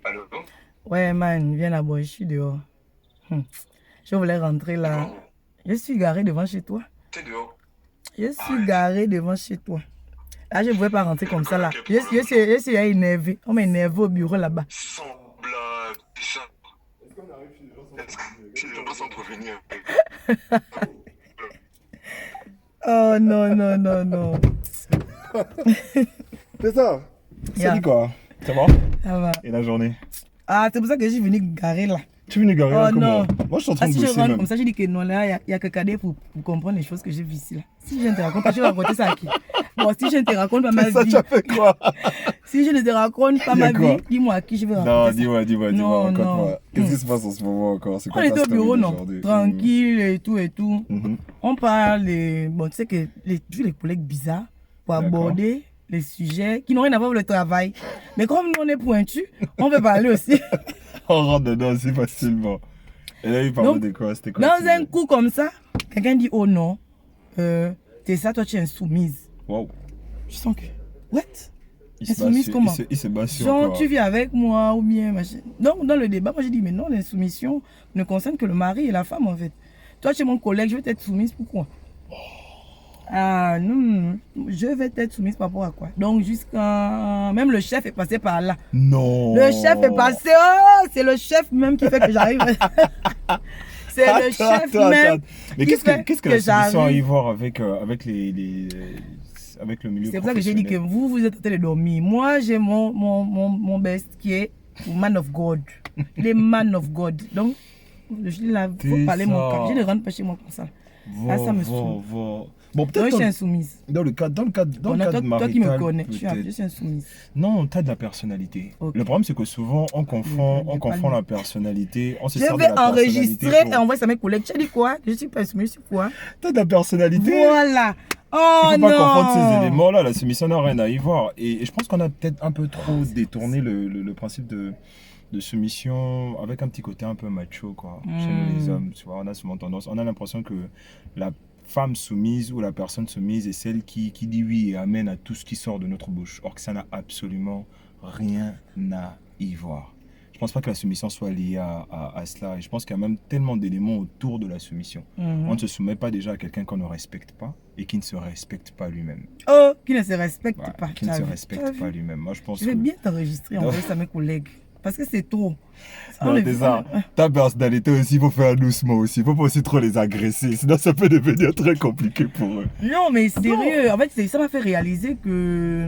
Allô? Ouais, man, viens là-bas, je suis dehors. Hum. Je voulais rentrer là. Devant où? Je suis garé devant chez toi. T'es dehors. Je suis Arrête. garé devant chez toi. Là, je ne pouvais pas rentrer Mais de comme ça quoi, là. quel problème là? Je suis énervé. On m'a énervé au bureau là-bas. Sans blague, déjà. Est-ce que les gens sont prévenus avec un problème? Oh non, non, non, non. C'est ça. Ça Yeah, dit quoi? Ça va? ça va. Et la journée? Ah, c'est pour ça que je suis venu garer là. Tu es venu garer là Oh comment? non. Moi, je suis en train Ah, de si je bosser rentre comme même. ça, je dis que non, là, il y a que Cadet pour comprendre les choses que j'ai vues ici là. Si je ne te raconte pas, je vais raconter ça à qui? Bon, si je ne te raconte pas ma C'est ça, vie, tu as fait quoi? si je ne te raconte pas Il y a ma quoi? vie, dis-moi à qui je vais Non, raconter ça. dis-moi, Non, non. raconte-moi. Qu'est-ce qui se passe en ce moment encore? C'est On quoi ta était au story bureau, non, d'aujourd'hui? tranquille et tout et tout. Mhm. On parle de, bon, tu sais que toujours les collègues bizarres pour D'accord. aborder les sujets qui n'ont rien à voir avec le travail. Mais comme nous on est pointus, on peut parler aussi. On rentre dedans aussi facilement. Et là, il parlait Donc, de quoi? C'était quoi? dans un coup comme ça, quelqu'un dit oh non, t'es ça, toi tu es insoumise. Wow. Je sens que, what? Il se bat Insoumise sur, comment? il se bat sur Genre, quoi? tu vis avec moi ou bien machin. Donc, dans le débat, moi j'ai dit mais non, l'insoumission ne concerne que le mari et la femme en fait. Toi, tu es mon collègue, je vais t'être soumise, pourquoi? Ah non, je vais t'être soumise par rapport à quoi? Donc, jusqu'à. Même le chef est passé par là. Non. Le chef est passé. Oh, c'est le chef même qui fait que j'arrive. C'est le chef même. Mais qui qu'est-ce fait que la soumission a à y j'arrive. voir avec, avec avec le milieu C'est pour ça que j'ai dit que professionnel? vous êtes en train de dormir. Moi, j'ai mon best qui est man of God. Les man of God. Donc, je dis là, il faut C'est parler mon ça. cas. Je ne rentre pas chez moi comme ça. Ah, ça me saoule. Bon, Donc, peut-être je suis insoumise. dans le cadre Bon, toi marital, qui me connais, je peut-être. suis insoumise. Non, t'as de la personnalité. Ok. Le problème, c'est que souvent, on Je confond pas la personnalité, on se Je sert de vais la personnalité enregistrer pour... et envoyer ça à mes collègues. Tu as dit quoi? Je suis pas insoumise, c'est quoi? T'as de la personnalité. Voilà. Il Oh faut pas confondre ces non. éléments-là. La soumission n'a rien à y voir. Et je pense qu'on a peut-être un peu trop détourné le principe de soumission avec un petit côté un peu macho, quoi. Chez nous, les hommes, tu vois, on a souvent tendance, on a l'impression que la femme soumise ou la personne soumise est celle qui dit oui et amène à tout ce qui sort de notre bouche. Or que ça n'a absolument rien à y voir. Je pense pas que la soumission soit liée à cela. Et je pense qu'il y a même tellement d'éléments autour de la soumission. On ne se soumet pas déjà à quelqu'un qu'on ne respecte pas et qui ne se respecte pas lui-même. Oh, qui ne se respecte Voilà, pas. qui ne Tu as se vu? Tu as respecte vu? pas lui-même. Moi, je pense Je vais que... bien t'enregistrer et envoyer ça à mes collègues. Parce que c'est trop. Non, c'est ça. Ta personnalité aussi, il faut faire doucement aussi. Il faut pas aussi trop les agresser. Sinon, ça peut devenir très compliqué pour eux. Non, mais sérieux. En fait, ça m'a fait réaliser que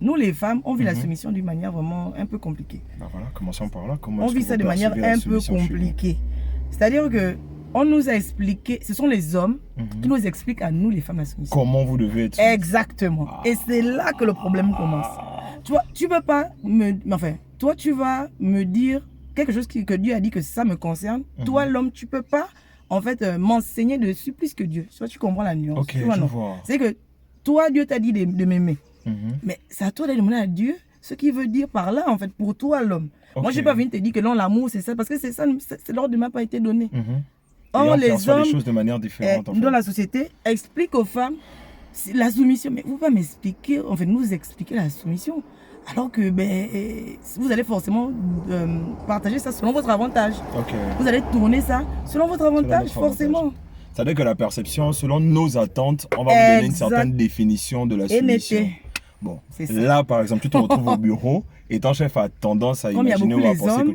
nous, les femmes, on vit la soumission d'une manière vraiment un peu compliquée. Bah voilà, commençons par là. Comment On est-ce que vit ça vous de manière percevez la un peu soumission chez vous? compliquée. C'est-à-dire que on nous a expliqué, ce sont les hommes qui nous expliquent à nous, les femmes, la soumission. Comment vous devez être soumis. Exactement. Et c'est là que le problème commence. Tu vois, tu peux pas me... Enfin, toi, tu vas me dire quelque chose que Dieu a dit que ça me concerne. Toi, l'homme, tu peux pas, en fait, m'enseigner dessus plus que Dieu. Tu vois, tu comprends la nuance. Ok, Tu vois, je non? vois. C'est que toi, Dieu t'a dit de m'aimer. Mhm. Mais c'est à toi de demander à Dieu ce qu'il veut dire par là, en fait, pour toi, l'homme. Moi, Ok. je n'ai pas venir te dire que non, l'amour, c'est ça, parce que c'est ça, l'ordre ne m'a pas été donné. Mhm. Et Or, on les perçoit hommes, les choses de manière différente. En fait. dans la société, expliquent aux femmes la soumission. Mais vous ne pouvez pas m'expliquer, en fait, nous expliquer la soumission. Alors que vous allez forcément partager ça selon votre avantage. Ok. Vous allez tourner ça selon votre avantage, notre forcément. avantage. C'est-à-dire que la perception, selon nos attentes, on va vous donner une Exact. certaine définition de la Et soumission. mettez. Bon, C'est ça. là par exemple, tu te retrouves au bureau et ton chef a tendance à Comme il y a imaginer ou beaucoup à les penser hommes.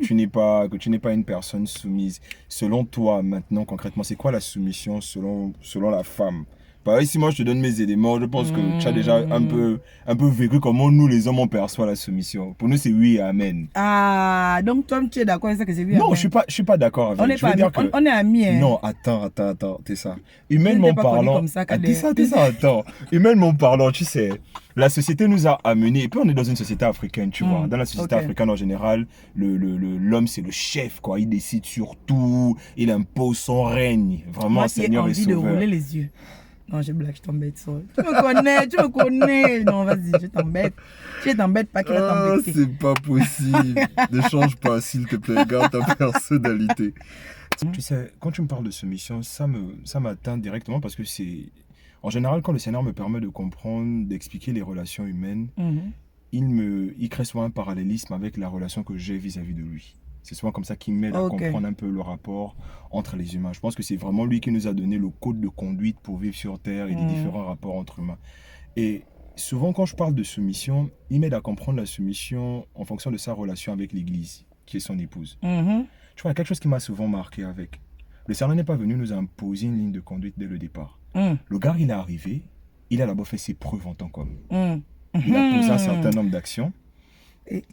que tu n'es pas une personne soumise. Selon toi, maintenant, concrètement, c'est quoi la soumission selon la femme? Pareil, si moi je te donne mes éléments, je pense que tu as déjà un peu vécu comment nous les hommes on perçoit la soumission. Pour nous, c'est oui et amen. Ah, donc toi, tu es d'accord avec ça que c'est bien. Non, je suis pas d'accord avec. On est Je veux pas dire amis. que On est amis. Hein. non, attends, t'es ça. Humainement pas connu parlant, comme ça, ah, Kader. t'es ça, attends. Humainement parlant, tu sais, la société nous a amenés, et puis on est dans une société africaine, tu vois. Dans la société ok. africaine en général, l'homme c'est le chef, quoi. Il décide sur tout, il impose son règne. Vraiment, Moi qui ai Seigneur et envie de Sauveur. rouler les yeux. Non, je blague, je t'embête. Ça. Tu me connais. Non, vas-y, je t'embête. Je t'embête pas, qui va Ah, t'embêter. c'est pas possible. Ne change pas, s'il te plaît. Garde ta personnalité. Tu sais, quand tu me parles de soumission, ça m'atteint directement parce que c'est... En général, quand le Seigneur me permet de comprendre, d'expliquer les relations humaines, il crée souvent un parallélisme avec la relation que j'ai vis-à-vis de lui. C'est souvent comme ça qu'il m'aide à comprendre un peu le rapport entre les humains. Je pense que c'est vraiment lui qui nous a donné le code de conduite pour vivre sur Terre et les différents rapports entre humains. Et souvent, quand je parle de soumission, il m'aide à comprendre la soumission en fonction de sa relation avec l'Église, qui est son épouse. Tu vois, il y a quelque chose qui m'a souvent marqué avec. Le Seigneur n'est pas venu nous imposer une ligne de conduite dès le départ. Le gars, il est arrivé, il a d'abord fait ses preuves en tant qu'homme. Il a posé un certain nombre d'actions.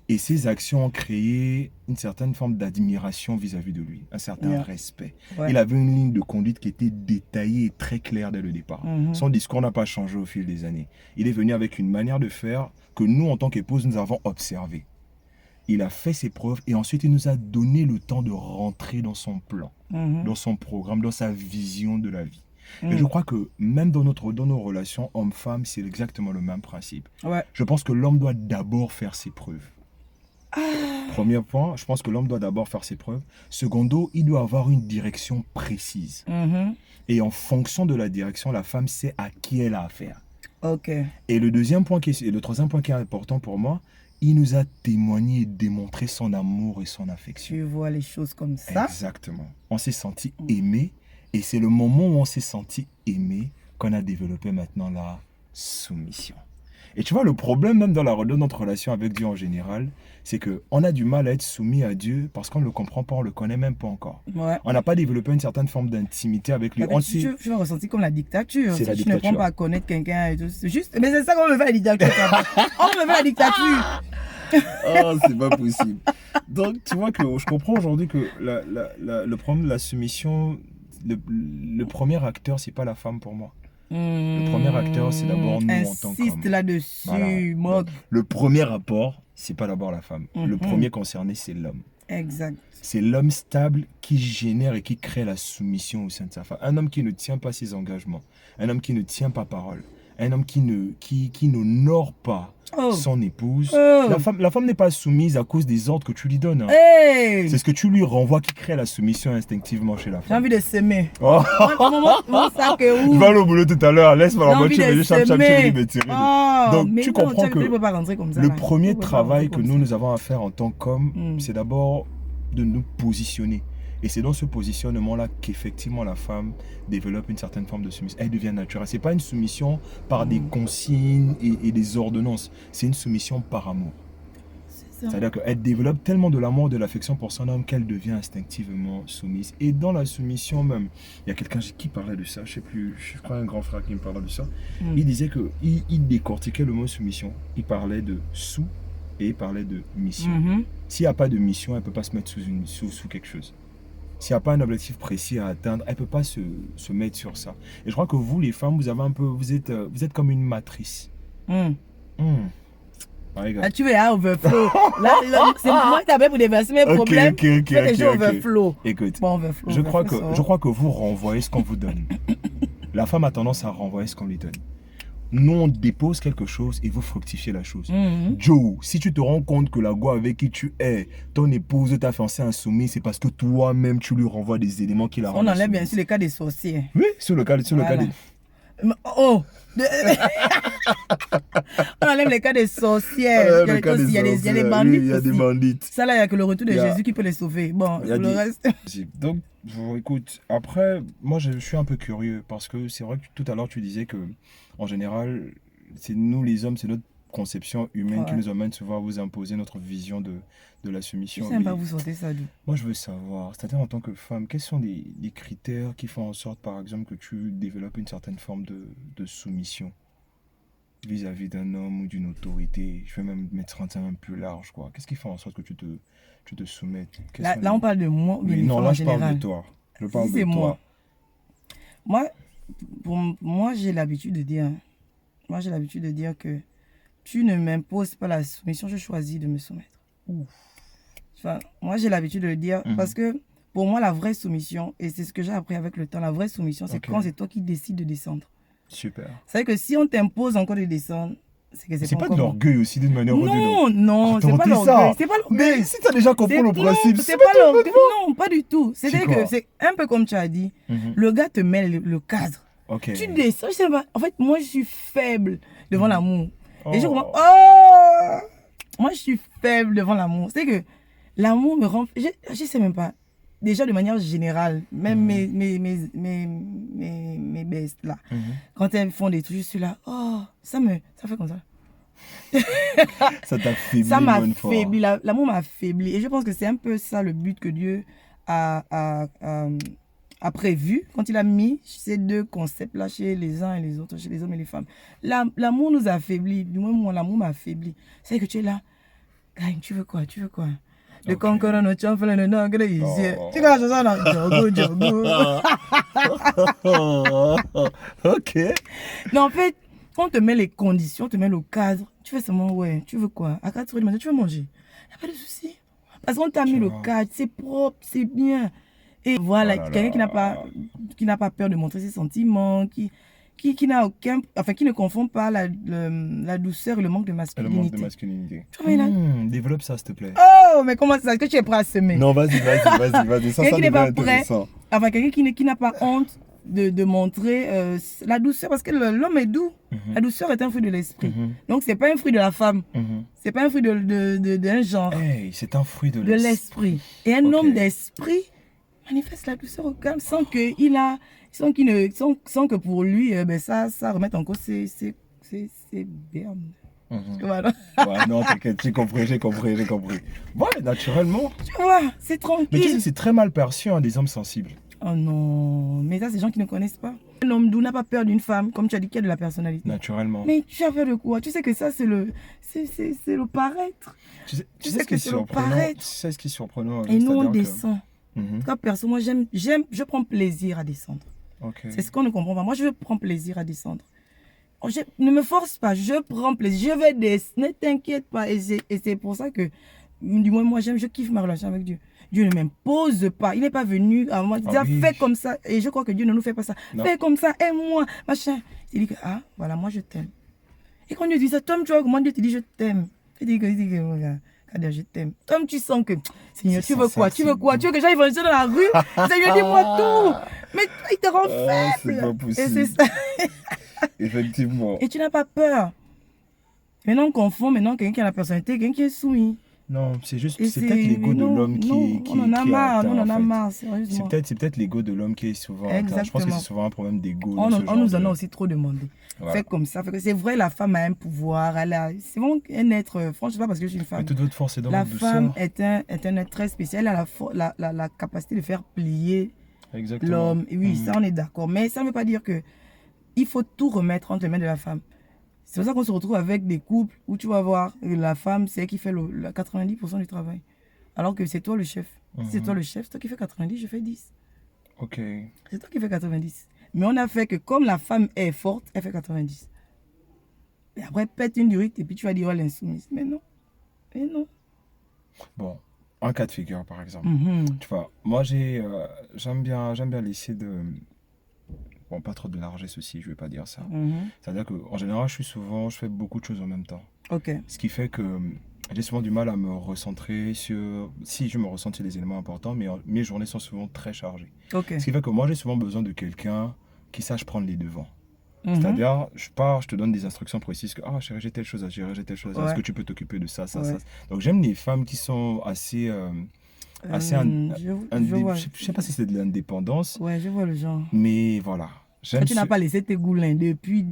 Et ces actions ont créé une certaine forme d'admiration vis-à-vis de lui, un certain respect. Il avait une ligne de conduite qui était détaillée et très claire dès le départ. Son discours n'a pas changé au fil des années. Il est venu avec une manière de faire que nous, en tant qu'épouse, nous avons observé. Il a fait ses preuves et ensuite il nous a donné le temps de rentrer dans son plan, dans son programme, dans sa vision de la vie. Et je crois que même dans nos relations hommes-femmes, c'est exactement le même principe. Je pense que l'homme doit d'abord faire ses preuves. Premier point, je pense que l'homme doit d'abord faire ses preuves. Secondo, il doit avoir une direction précise. Et en fonction de la direction, la femme sait à qui elle a affaire. Et le troisième point qui est important pour moi, il nous a témoigné et démontré son amour et son affection. Tu vois les choses comme ça. Exactement. On s'est senti aimé. Et c'est le moment où on s'est senti aimé qu'on a développé maintenant la soumission. Et tu vois, le problème même dans notre relation avec Dieu en général, c'est qu'on a du mal à être soumis à Dieu parce qu'on ne le comprend pas, on ne le connaît même pas encore. On n'a pas développé une certaine forme d'intimité avec lui. Tu vas ressentir comme la dictature. C'est la tu dictature. ne prends pas à connaître quelqu'un et tout. Juste, mais c'est ça qu'on veut faire la dictature. On veut faire la dictature. Oh, c'est pas possible. Donc, tu vois que je comprends aujourd'hui que le problème de la soumission, le premier acteur, c'est pas la femme pour moi. Le premier acteur, c'est d'abord nous en tant qu'hommes. Insiste là-dessus. Voilà. Le premier rapport, c'est pas d'abord la femme. Le premier concerné, c'est l'homme. Exact. C'est l'homme stable qui génère et qui crée la soumission au sein de sa femme. Un homme qui ne tient pas ses engagements. Un homme qui ne tient pas parole. Un homme qui n'honore pas son épouse. La femme n'est pas soumise à cause des ordres que tu lui donnes. C'est ce que tu lui renvoies qui crée la soumission instinctivement chez la femme. J'ai envie de s'aimer. Oh. Mon sac est où? Je vais aller au boulot tout à l'heure. Laisse-moi la voiture. Donc tu comprends que le premier travail que nous avons à faire en tant qu'hommes, c'est d'abord de nous positionner. Et c'est dans ce positionnement-là qu'effectivement la femme développe une certaine forme de soumission. Elle devient naturelle. Ce n'est pas une soumission par des consignes et des ordonnances. C'est une soumission par amour. C'est-à-dire qu'elle développe tellement de l'amour, de l'affection pour son homme qu'elle devient instinctivement soumise. Et dans la soumission même, il y a quelqu'un qui parlait de ça, je ne sais plus, je crois un grand frère qui me parlait de ça. Il disait qu'il décortiquait le mot soumission. Il parlait de sous et il parlait de mission. S'il n'y a pas de mission, elle ne peut pas se mettre sous quelque chose. S'il n'y a pas un objectif précis à atteindre, elle ne peut pas se mettre sur ça. Et je crois que vous, les femmes, vous êtes comme une matrice. Là, tu es à overflow. Là, c'est moi qui t'avais pour déverser mes problèmes. Overflow. Écoute, bon, overflow, je crois que vous renvoyez ce qu'on vous donne. La femme a tendance à renvoyer ce qu'on lui donne. Nous, on dépose quelque chose et vous fructifiez la chose. Joe, si tu te rends compte que la go avec qui tu es, ton épouse, ta fiancée insoumise, c'est parce que toi-même, tu lui renvoies des éléments qui la rendent. On enlève bien sûr les cas des sorciers. Oui, sur le cas des... Oh on enlève les cas des sorcières. Il y a des bandits. Il y a des bandits. Ça là, il n'y a que le retour de Jésus qui peut les sauver. Bon, le reste... Donc, écoute, après, moi je suis un peu curieux parce que c'est vrai que tout à l'heure tu disais que en général, c'est nous les hommes, c'est notre conception humaine qui nous amène souvent à vous imposer notre vision de la soumission. Je ne sais pas vous sortez ça d'où. Moi je veux savoir, c'est-à-dire en tant que femme, quels sont les critères qui font en sorte par exemple que tu développes une certaine forme de soumission vis-à-vis d'un homme ou d'une autorité? Je vais même mettre ça un peu large, quoi. Qu'est-ce qui fait en sorte que tu te soumettes? Là on parle de moi ou non, là je parle de toi. Je parle de toi. Moi j'ai l'habitude de dire que tu ne m'imposes pas la soumission, je choisis de me soumettre. Enfin, moi j'ai l'habitude de le dire parce que pour moi la vraie soumission, et c'est ce que j'ai appris avec le temps, la vraie soumission c'est quand c'est toi qui décides de descendre. Super. C'est que si on t'impose encore de descendre, c'est que c'est pas de l'orgueil aussi d'une manière ou d'une autre. Non, c'est pas l'orgueil. Mais si tu as déjà compris le principe, c'est pas l'orgueil. Non, pas du tout. C'est-à-dire que c'est un peu comme tu as dit, le gars te met le cadre. Tu descends, je sais pas. En fait, moi je suis faible devant l'amour. Et je commence, oh! Moi, je suis faible devant l'amour. C'est que l'amour me rend... Je sais même pas. Déjà, de manière générale, même mes bestes, là, quand elles font des trucs, je suis là, oh, ça fait comme ça. Ça t'a faibli. Ça m'a faibli. L'amour m'a faibli. Et je pense que c'est un peu ça le but que Dieu a prévu quand il a mis ces deux concepts-là chez les uns et les autres, chez les hommes et les femmes. L'amour nous a affaiblis. Du moins, moi, l'amour m'a affaibli. C'est que tu es là. Tu veux quoi? Le conquérant, tu as fait le nom, tu vois la chanson là? Djogo. Ok. Non, en fait, on te met les conditions, on te met le cadre. Tu fais seulement, ouais, tu veux quoi? À 4 heures du matin, tu veux manger? Il n'y a pas de souci. Parce qu'on t'a mis le cadre, c'est propre, c'est bien. Et voilà, quelqu'un qui n'a pas peur de montrer ses sentiments, qui n'a aucun, enfin, qui ne confond pas la douceur et le manque de masculinité. Le manque de masculinité. Développe ça, s'il te plaît. Oh, mais comment c'est ça? Est-ce que tu es prêt à semer? Non, vas-y. Ça, quelqu'un qui n'est pas prêt, intéressant. enfin, quelqu'un qui n'a pas honte de montrer la douceur, parce que l'homme est doux. La douceur est un fruit de l'esprit. Donc, c'est pas un fruit de la femme. C'est pas un fruit d'un genre. Hey, c'est un fruit de l'esprit. Et un homme d'esprit manifeste la douceur au calme sans que pour lui, ça remette en cause ses bernes. Voilà. Ouais, non, t'inquiète, j'ai compris. Ouais, naturellement. Tu vois, c'est tranquille. Mais tu sais, c'est très mal perçu, hein, des hommes sensibles. Oh non, mais ça, c'est des gens qui ne connaissent pas. Un homme doux n'a pas peur d'une femme, comme tu as dit, qui a de la personnalité. Naturellement. Mais tu as peur de quoi? Tu sais que ça, c'est le paraître. Tu sais ce qui est surprenant. Tu sais ce qui est surprenant. Et nous, on descend. En tout cas, perso, moi, je prends plaisir à descendre. Okay. C'est ce qu'on ne comprend pas. Moi, je prends plaisir à descendre. Ne me force pas, je prends plaisir. Je vais descendre, ne t'inquiète pas. Et c'est pour ça que, du moins, moi, je kiffe ma relation avec Dieu. Dieu ne m'impose pas. Il n'est pas venu à moi dire fais comme ça. Et je crois que Dieu ne nous fait pas ça. Non. Fais comme ça, aime-moi, machin. Il dit que, voilà, moi, je t'aime. Et quand Dieu dit ça, Tom, tu vois comment Dieu te dit je t'aime. Il dit que, regarde, je t'aime. Tom, tu sens que, Seigneur, tu veux quoi? Tu veux que j'aille évangéliser dans la rue? Seigneur, dis-moi tout. Mais il te rend faible. C'est pas possible. Et c'est ça. Effectivement. Et tu n'as pas peur. Maintenant, on confond quelqu'un qui a la personnalité, quelqu'un qui est soumis. Non, c'est peut-être l'ego de l'homme qui on en a marre, on en a marre, sérieusement. C'est peut-être l'ego de l'homme qui est souvent atteint. Je pense que c'est souvent un problème d'ego. On nous en a aussi trop demandé. Ouais. Fait comme ça. C'est vrai, la femme a un pouvoir. C'est vraiment un être, franchement, parce que je suis une femme. Mais toute votre force est dans la votre douceur. femme est un être très spécial. Elle a la capacité de faire plier l'homme. Oui, ça, on est d'accord. Mais ça ne veut pas dire que il faut tout remettre entre les mains de la femme. C'est pour ça qu'on se retrouve avec des couples où tu vas voir la femme, c'est elle qui fait 90% du travail. Alors que c'est toi le chef. Si c'est toi le chef, c'est toi qui fais 90, je fais 10. Ok. C'est toi qui fais 90. Mais on a fait que comme la femme est forte, elle fait 90. Et après, pète une durite et puis tu vas dire, oh, l'insoumise. Mais non. Bon, un cas de figure par exemple. Tu vois, moi j'aime bien laisser de... Bon, pas trop de largesse aussi, je vais pas dire ça. C'est-à-dire qu'en général, je fais beaucoup de choses en même temps. Ok. Ce qui fait que j'ai souvent du mal à me recentrer sur... Si, je me recentre sur les éléments importants, mais mes journées sont souvent très chargées. Ok. Ce qui fait que moi, j'ai souvent besoin de quelqu'un qui sache prendre les devants. C'est-à-dire, je te donne des instructions précises que, chérie, j'ai telle chose à gérer, j'ai telle chose à faire. Est-ce que tu peux t'occuper de ça, ça, ça. Donc, j'aime les femmes qui sont assez... je sais pas si c'est de l'indépendance. Ouais, je vois le genre. Mais voilà. Tu n'as pas laissé tes goulins depuis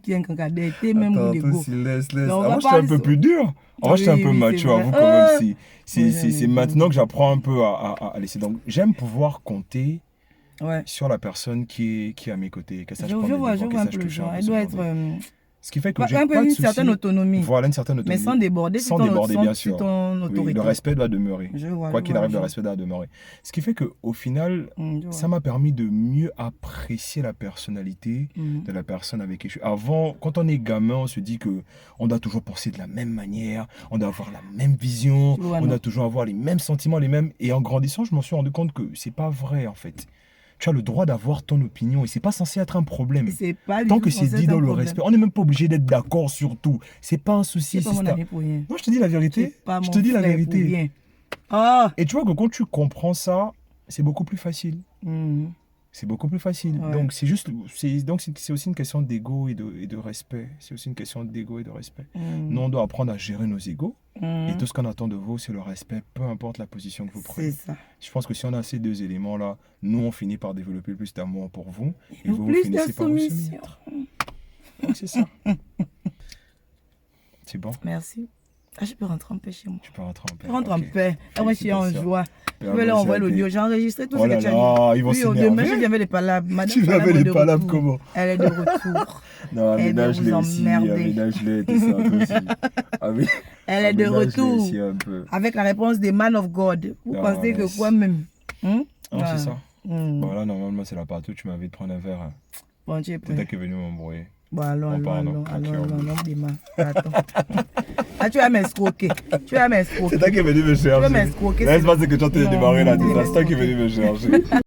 qu'il y a un cancadet, t'es même ou des go. Laisse. Moi, j'étais un peu plus dur. Moi, j'étais un peu macho, avoue quand même. C'est maintenant que j'apprends un peu à laisser. Donc, j'aime pouvoir compter sur la personne qui est à mes côtés. Que ça, je vois un peu le genre. Elle doit être... Ce qui fait que j'ai un peu pas de une souci. certaine autonomie. Voilà, une certaine autonomie. Mais sans déborder, bien sûr. Ton autorité. Oui, le respect doit demeurer. Quoi qu'il arrive, le respect doit demeurer. Ce qui fait qu'au final, ça m'a permis de mieux apprécier la personnalité de la personne avec qui je suis. Avant, quand on est gamin, on se dit qu'on doit toujours penser de la même manière, on doit avoir la même vision, on doit toujours avoir les mêmes sentiments, les mêmes. Et en grandissant, je m'en suis rendu compte que c'est pas vrai en fait. Tu as le droit d'avoir ton opinion et c'est pas censé être un problème. Tant que c'est dit dans le respect, on n'est même pas obligé d'être d'accord sur tout. C'est pas un souci. C'est pas mon avis pour rien. Non, je te dis la vérité. Je te dis la vérité. Et tu vois que quand tu comprends ça, c'est beaucoup plus facile. c'est beaucoup plus facile. Ouais. Donc, c'est aussi une question d'ego et de respect. C'est aussi une question d'ego et de respect. Nous, on doit apprendre à gérer nos égos. Et tout ce qu'on attend de vous, c'est le respect, peu importe la position que vous prenez. C'est ça. Je pense que si on a ces deux éléments-là, nous, on finit par développer plus d'amour pour vous. Et Nous, vous plus de finissez par vous soumission. soumettre. Donc, c'est ça. C'est bon? Merci. Ah, je peux rentrer en paix chez moi. Tu peux rentrer en paix. Rentre en Ok. paix. Ah, moi, je suis en Félicitations. joie. Je vais Ah, leur envoyer c'est l'audio. ok. J'ai enregistré tout Oh ce là que tu as dit. là, ils vont Oui, s'énerver. demain, je viens avec les palabres. Madame Tu viens Palabre avec est les de palabres retour. comment? Elle est de retour. Non, Elle doit aménage-les vous aussi. emmerder. Aménage-les, tout ça, toi aussi. Elle est de Aménage-les retour. aussi un peu. Avec la réponse des man of God. Vous Ah, pensez que yes. quoi même? Ah, Ah. c'est ça. Hmm. Bon, là, normalement, c'est la partie où tu m'avais de prendre un verre. Hein. Bon, tu es C'est prêt. toi qui es venu m'embrouiller. Bon, allons, Oh, allons, pardon. allons, Ok, allons, on bouge. démarre. Attends. Ah, tu vas m'escroquer. Tu vas m'escroquer. C'est toi qui es venu me chercher. m'escroquer, Laisse c'est pas ce que tu as Non, démarré là, tu tout vas ça. C'est toi qui es m'escroquer. venu me chercher.